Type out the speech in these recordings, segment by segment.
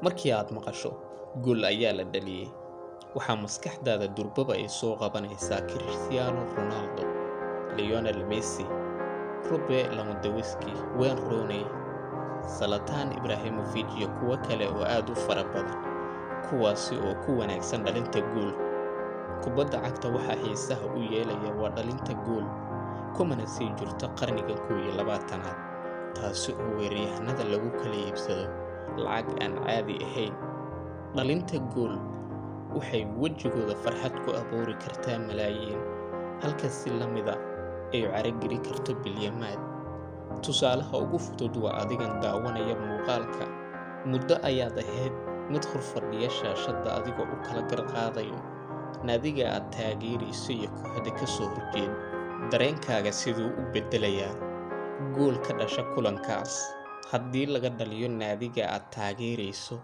markii aad maqasho gool ayaa la dhaliyay, waxaa maskaxdaada durbaba ay soo qabanaysaa Cristiano Ronaldo, Lionel Messi, Robert Lewandowski, Wayne Rooney, Zlatan Ibrahimovic iyo kuwo kale oo aad u fara badan, kuwaasi oo ku wanaagsan dhalinta gool. Kubadda cagta waxaa xiisaha u yeelaya waa dhalinta gool, kumana sii jirto qarniga 21aad, taasi oo weeraryahanada lagu kala iibsado lacag aan caadi ahayn. Dhalinta gool waxay wejigooda farxad ku abuuri kartaa malaayiin, halka si la mid ah ay carageli karto bilyamaad. Tusaalaha ugu fudud waa adigan daawanaya muuqaalka, muddo ayaad ahayd mid fadhiya shaashadda adigoo u kala garqaadayo naadiga aad taageerayso iyo kooxda ka soo horjeed. Dareenkaaga siduu u bedelayaa gool ka dhasha kulankaas haddii laga dhaliyo naadiga aad taageerayso,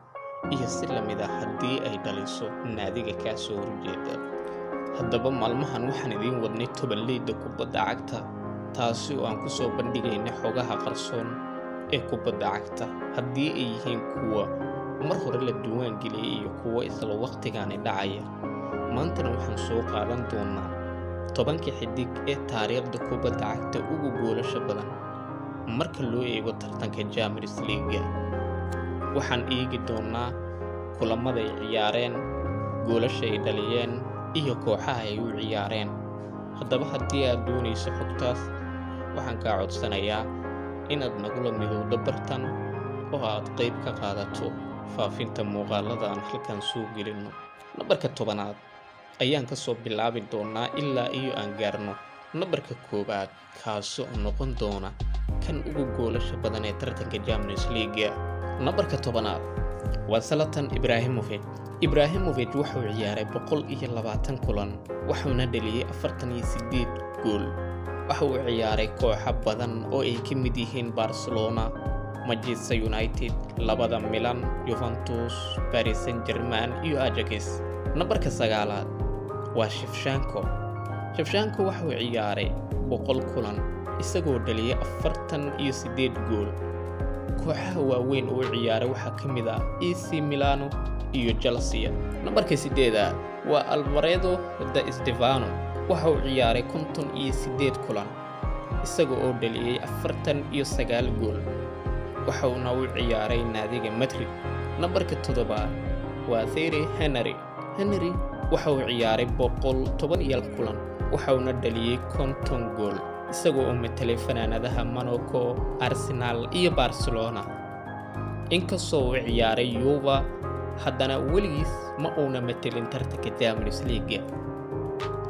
iyo si la mid ah haddii ay dhaliso naadiga ka soo horjeeda. Haddaba maalmahan waxaan idiin wadnay tobanleyda kubadda cagta, taasi oo aan ku soo bandhigayna xogaha qarsoon ee kubadda cagta, haddii ay yihiin kuwa mar hore la diiwaan geliyay iyo kuwa isla waqtigaani dhacaya. Maantana waxaan soo qaadan doonaa 10 xidig ee taariikhda kubadda cagta ugu goolasha badan marka loo eego tartanka Champions League. Waxaan eegi doonaa kulamada ay ciyaareen, goolasha ay dhaliyeen iyo kooxaha ay u ciyaareen. Haddaba haddii aad doonayso xogtaas, waxaan kaa codsanayaa inaad nagula midowdo bartan oo aad qayb ka qaadato faafinta muuqaalada aan halkan soo gelino. Nambarka 10aad ayaan ka soo bilaabi doonaa ilaa iyo aan gaarno nambarka 1aad, kaasoo noqon doona kan ugu goolasha badan ee tartanka Champions League. Nambarka 10aad waa Zlatan Ibrahimovic. Ibrahimovic wuxuu ciyaaray 120 kulan, wuxuuna dhaliyay 48 gool. Waxa uu ciyaaray kooxo badan oo ay ka mid yihiin Barcelona, Manchester United, labada Milan, Juventus, Paris Saint-Germain iyo Ajax. Nambarka 9aad waa Shevchenko. Shevchenko wuxuu ciyaaray 100 kulan, isagoo dhaliyay 48 gool. Kooxaha waaweyn oo ciyaaray waxaa ka mid ah AC Milan iyo Chelsea. Nambarka 8aad waa Alfredo Di Stefano. Waxa uu ciyaaray 58 kulan, isagoo dhaliyay 49 gool. waxauna u ciyaaray naadiga Madrid. Nambarka 7aad waa Thierry Henry. Henry waxa uu ciyaaray 112 kulan, waxauna dhaliyay 50 gool, isagoo metelay fanaanadaha Monaco, Arsenal iyo Barcelona. Inkastoo uu ciyaaray Juve, haddana weligiis ma uuna metelin tartanka Champions League.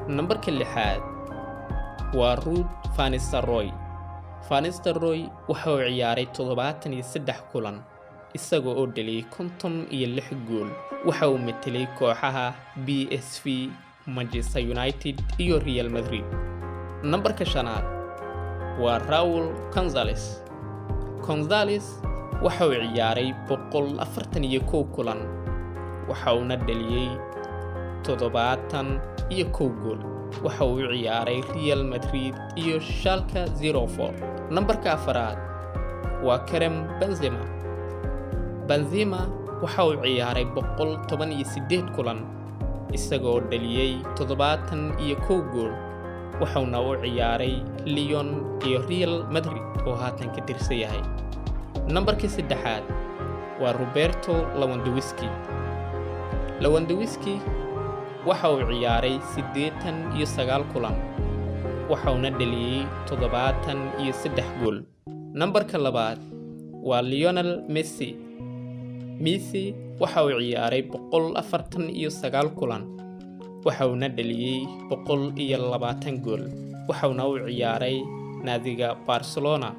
Nambarka 6aad waa Ruud van Nistelrooy. Van Nistelrooy waxa uu ciyaaray 73 kulan, isagoo dhaliyay 56 gool. Waxa uu metelay kooxaha PSV, Manchester United iyo Real Madrid. Nambarka 5aad waa Raul González. González waxa uu ciyaaray 141 kulan, waxauna dhaliyay 71 gool. Waxa uu ciyaaray Real Madrid iyo Schalke 04. Nambarka 4aad waa Karim Benzema. Benzema waxa uu ciyaaray 118 kulan, isagoo dhaliyay 71 gool. waxauna u ciyaaray Lyon iyo Real Madrid oo haatan ka tirsan yahay. Nambarka 3aad waa Roberto Lewandowski. Lewandowski waxa uu ciyaaray 89 kulan, waxauna dhaliyay 73 gool. Nambarka 2aad waa Lionel Messi. Messi waxa uu ciyaaray 149 kulan, waxauna dhaliyay 120 gool. waxauna u ciyaaray naadiga Barcelona.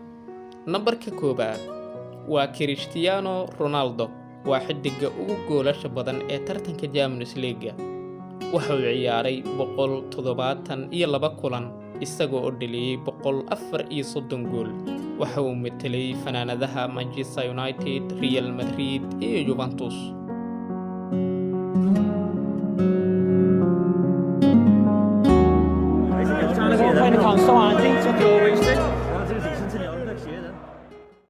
Nambarka 1aad waa Cristiano Ronaldo. waa xidiga ugu goolasha badan ee tartanka Champions League. waxa uu ciyaaray 172 kulan, isagoo dhaliyay 134 gool. waxa uu metelay fanaanadaha Manchester United, Real Madrid iyo Juventus.